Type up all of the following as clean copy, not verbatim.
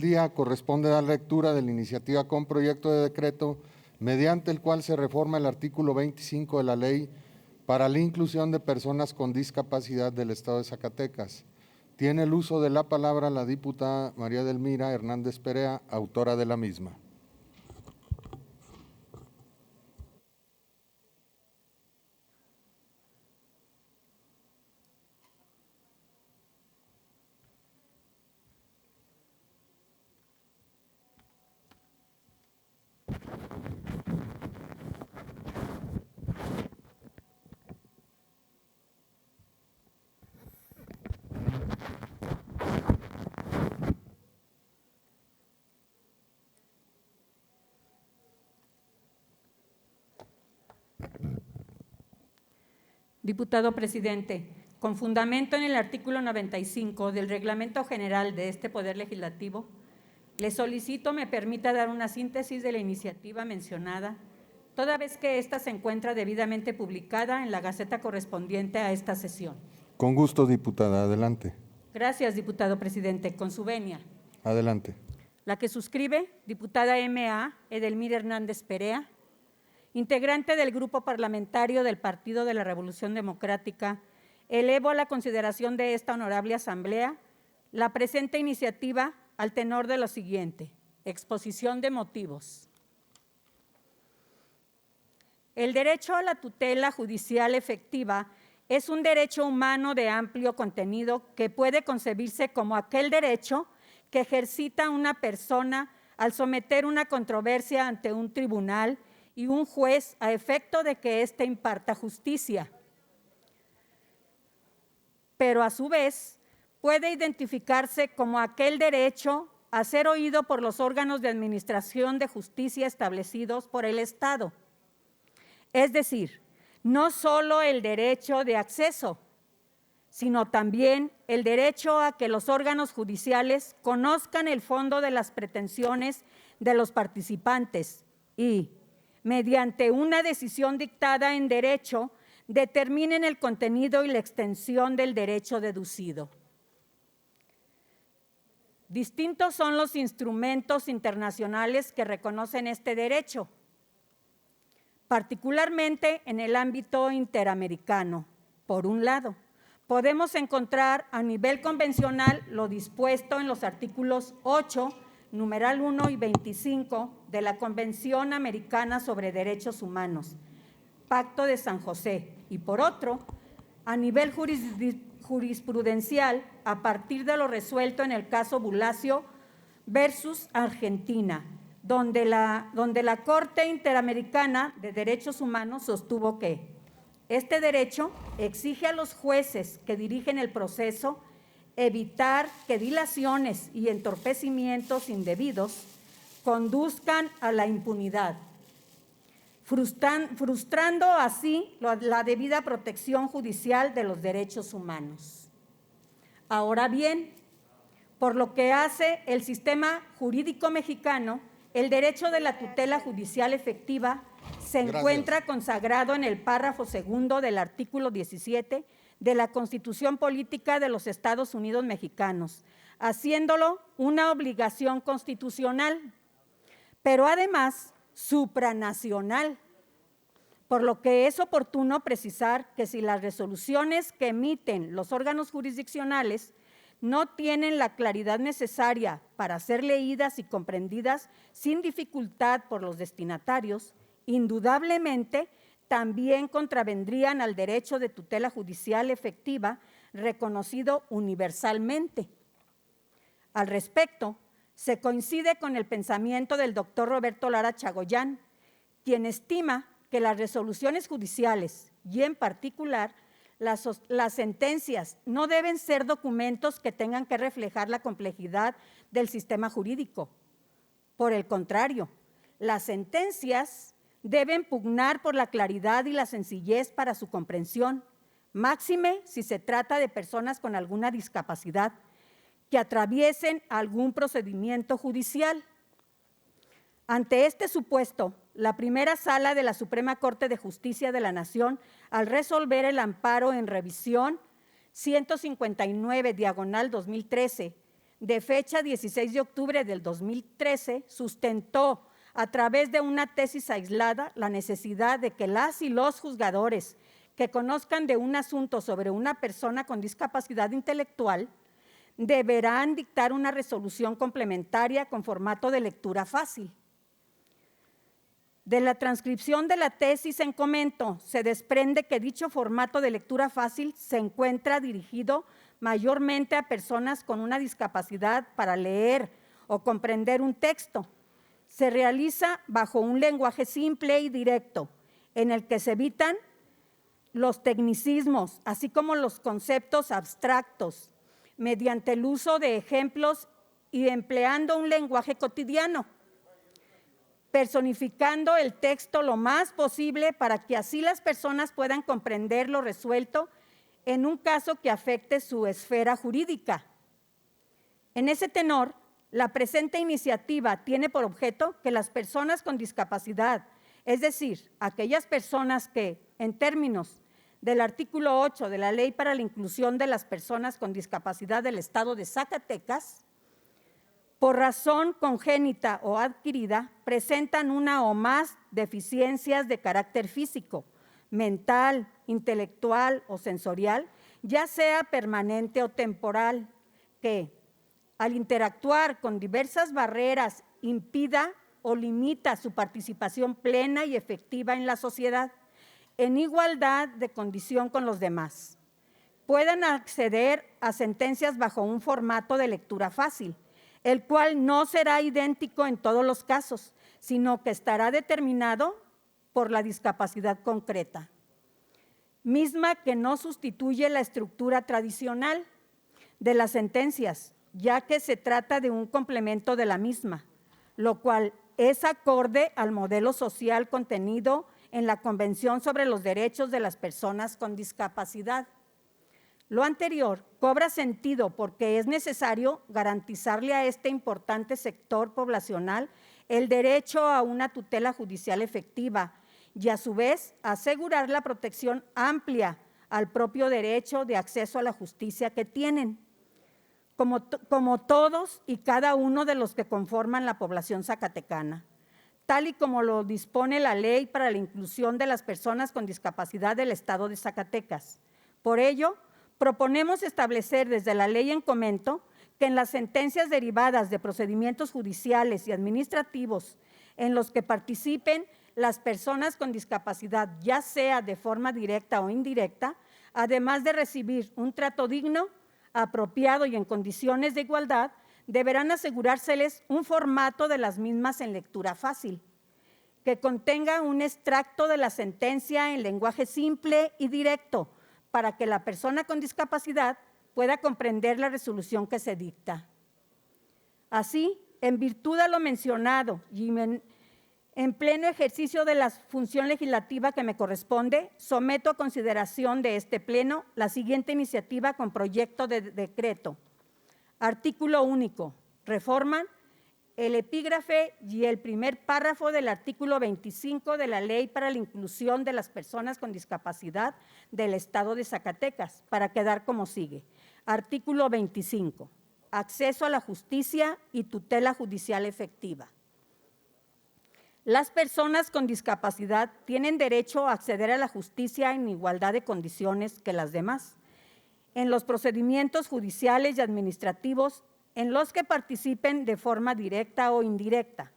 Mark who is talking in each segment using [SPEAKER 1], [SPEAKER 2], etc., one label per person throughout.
[SPEAKER 1] día corresponde dar lectura de la iniciativa con proyecto de decreto mediante el cual se reforma el artículo 25 de la Ley para la inclusión de personas con discapacidad del Estado de Zacatecas. Tiene el uso de la palabra la diputada María Edelmira Hernández Perea, autora de la misma.
[SPEAKER 2] Diputado presidente, con fundamento en el artículo 95 del Reglamento General de este Poder Legislativo, le solicito me permita dar una síntesis de la iniciativa mencionada, toda vez que ésta se encuentra debidamente publicada en la Gaceta correspondiente a esta sesión.
[SPEAKER 1] Con gusto, diputada. Adelante.
[SPEAKER 2] Gracias, diputado presidente. Con su venia.
[SPEAKER 1] Adelante.
[SPEAKER 2] La que suscribe, diputada M.A. Edelmira Hernández Perea, integrante del Grupo Parlamentario del Partido de la Revolución Democrática, elevo a la consideración de esta honorable asamblea la presente iniciativa al tenor de lo siguiente. Exposición de motivos. El derecho a la tutela judicial efectiva es un derecho humano de amplio contenido que puede concebirse como aquel derecho que ejercita una persona al someter una controversia ante un tribunal y un juez a efecto de que éste imparta justicia. Pero a su vez puede identificarse como aquel derecho a ser oído por los órganos de administración de justicia establecidos por el Estado. Es decir, no solo el derecho de acceso, sino también el derecho a que los órganos judiciales conozcan el fondo de las pretensiones de los participantes y, mediante una decisión dictada en derecho, determinen el contenido y la extensión del derecho deducido. Distintos son los instrumentos internacionales que reconocen este derecho, particularmente en el ámbito interamericano. Por un lado, podemos encontrar a nivel convencional lo dispuesto en los artículos 8, numeral 1 y 25 de la Convención Americana sobre Derechos Humanos, Pacto de San José, y por otro, a nivel jurisprudencial, a partir de lo resuelto en el caso Bulacio versus Argentina, donde la Corte Interamericana de Derechos Humanos sostuvo que este derecho exige a los jueces que dirigen el proceso evitar que dilaciones y entorpecimientos indebidos conduzcan a la impunidad, frustrando así la debida protección judicial de los derechos humanos. Ahora bien, por lo que hace el sistema jurídico mexicano, el derecho de la tutela judicial efectiva se encuentra consagrado en el párrafo segundo del artículo 17 de la Constitución Política de los Estados Unidos Mexicanos, haciéndolo una obligación constitucional, pero además supranacional, por lo que es oportuno precisar que si las resoluciones que emiten los órganos jurisdiccionales no tienen la claridad necesaria para ser leídas y comprendidas sin dificultad por los destinatarios, indudablemente también contravendrían al derecho de tutela judicial efectiva reconocido universalmente. Al respecto, se coincide con el pensamiento del doctor Roberto Lara Chagoyán, quien estima que las resoluciones judiciales y en particular las sentencias no deben ser documentos que tengan que reflejar la complejidad del sistema jurídico. Por el contrario, las sentencias deben pugnar por la claridad y la sencillez para su comprensión, máxime si se trata de personas con alguna discapacidad que atraviesen algún procedimiento judicial. Ante este supuesto, la primera sala de la Suprema Corte de Justicia de la Nación, al resolver el amparo en revisión 159/2013 de fecha 16 de octubre del 2013, sustentó a través de una tesis aislada la necesidad de que las y los juzgadores que conozcan de un asunto sobre una persona con discapacidad intelectual deberán dictar una resolución complementaria con formato de lectura fácil. De la transcripción de la tesis en comento se desprende que dicho formato de lectura fácil se encuentra dirigido mayormente a personas con una discapacidad para leer o comprender un texto. Se realiza bajo un lenguaje simple y directo, en el que se evitan los tecnicismos, así como los conceptos abstractos, mediante el uso de ejemplos y empleando un lenguaje cotidiano, personificando el texto lo más posible para que así las personas puedan comprender lo resuelto en un caso que afecte su esfera jurídica. En ese tenor, la presente iniciativa tiene por objeto que las personas con discapacidad, es decir, aquellas personas que, en términos del artículo 8 de la Ley para la Inclusión de las Personas con Discapacidad del Estado de Zacatecas, por razón congénita o adquirida, presentan una o más deficiencias de carácter físico, mental, intelectual o sensorial, ya sea permanente o temporal, que, al interactuar con diversas barreras, impida o limita su participación plena y efectiva en la sociedad, en igualdad de condición con los demás. Puedan acceder a sentencias bajo un formato de lectura fácil, el cual no será idéntico en todos los casos, sino que estará determinado por la discapacidad concreta, misma que no sustituye la estructura tradicional de las sentencias, ya que se trata de un complemento de la misma, lo cual es acorde al modelo social contenido en la Convención sobre los Derechos de las Personas con Discapacidad. Lo anterior cobra sentido porque es necesario garantizarle a este importante sector poblacional el derecho a una tutela judicial efectiva y a su vez asegurar la protección amplia al propio derecho de acceso a la justicia que tienen, como todos y cada uno de los que conforman la población zacatecana, tal y como lo dispone la Ley para la Inclusión de las Personas con Discapacidad del Estado de Zacatecas. Por ello, proponemos establecer desde la ley en comento que en las sentencias derivadas de procedimientos judiciales y administrativos en los que participen las personas con discapacidad, ya sea de forma directa o indirecta, además de recibir un trato digno, apropiado y en condiciones de igualdad, deberán asegurárseles un formato de las mismas en lectura fácil, que contenga un extracto de la sentencia en lenguaje simple y directo, para que la persona con discapacidad pueda comprender la resolución que se dicta. Así, en virtud de lo mencionado y en pleno ejercicio de la función legislativa que me corresponde, someto a consideración de este Pleno la siguiente iniciativa con proyecto de decreto. Artículo único. Reforman el epígrafe y el primer párrafo del artículo 25 de la Ley para la Inclusión de las Personas con Discapacidad del Estado de Zacatecas, para quedar como sigue. Artículo 25. Acceso a la justicia y tutela judicial efectiva. Las personas con discapacidad tienen derecho a acceder a la justicia en igualdad de condiciones que las demás, en los procedimientos judiciales y administrativos en los que participen de forma directa o indirecta.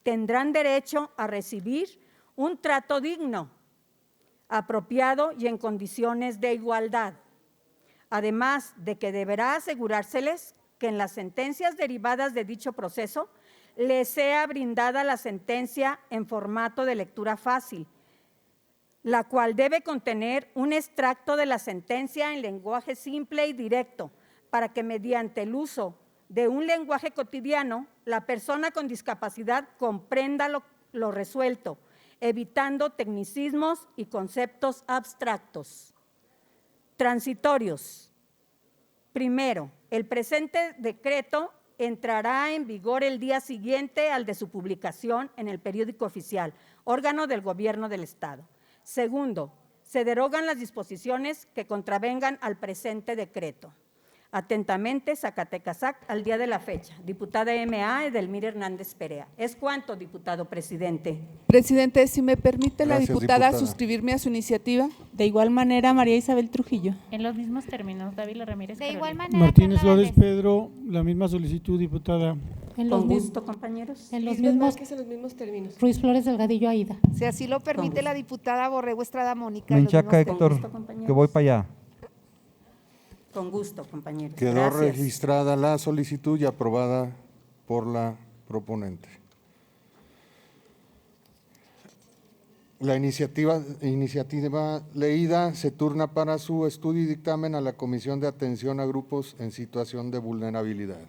[SPEAKER 2] Tendrán derecho a recibir un trato digno, apropiado y en condiciones de igualdad, además de que deberá asegurárseles que en las sentencias derivadas de dicho proceso les sea brindada la sentencia en formato de lectura fácil, la cual debe contener un extracto de la sentencia en lenguaje simple y directo, para que mediante el uso de un lenguaje cotidiano, la persona con discapacidad comprenda lo resuelto, evitando tecnicismos y conceptos abstractos. Transitorios. Primero, el presente decreto entrará en vigor el día siguiente al de su publicación en el Periódico Oficial, órgano del Gobierno del Estado. Segundo, se derogan las disposiciones que contravengan al presente decreto. Atentamente, Zacatecasac, al día de la fecha. Diputada M.A. Edelmira Hernández Perea. ¿Es cuánto, diputado presidente?
[SPEAKER 3] Presidente, si me permite la
[SPEAKER 1] Gracias,
[SPEAKER 3] diputada
[SPEAKER 1] diputada.
[SPEAKER 3] suscribirme a su iniciativa.
[SPEAKER 4] De igual manera, María Isabel Trujillo.
[SPEAKER 5] En los mismos términos, Dávila Ramírez
[SPEAKER 6] De igual
[SPEAKER 5] Carolina.
[SPEAKER 6] manera,
[SPEAKER 7] Martínez
[SPEAKER 6] Perla
[SPEAKER 7] Flores
[SPEAKER 6] Valdés.
[SPEAKER 7] Pedro, la misma solicitud, diputada.
[SPEAKER 5] En los,
[SPEAKER 2] Con
[SPEAKER 5] mis-
[SPEAKER 2] gusto, compañeros.
[SPEAKER 5] en los
[SPEAKER 8] Lisbeth
[SPEAKER 5] mismos,
[SPEAKER 8] Vázquez en los mismos términos.
[SPEAKER 5] Ruiz Flores Delgadillo Aida.
[SPEAKER 3] Si así lo permite la diputada Borrego Estrada Mónica.
[SPEAKER 9] Menchaca
[SPEAKER 2] Con
[SPEAKER 9] Héctor,
[SPEAKER 2] gusto, compañeros.
[SPEAKER 9] que voy para allá.
[SPEAKER 2] Con gusto, compañeros.
[SPEAKER 1] Quedó
[SPEAKER 2] Gracias.
[SPEAKER 1] registrada la solicitud y aprobada por la proponente. La iniciativa leída se turna para su estudio y dictamen a la Comisión de Atención a Grupos en Situación de Vulnerabilidad.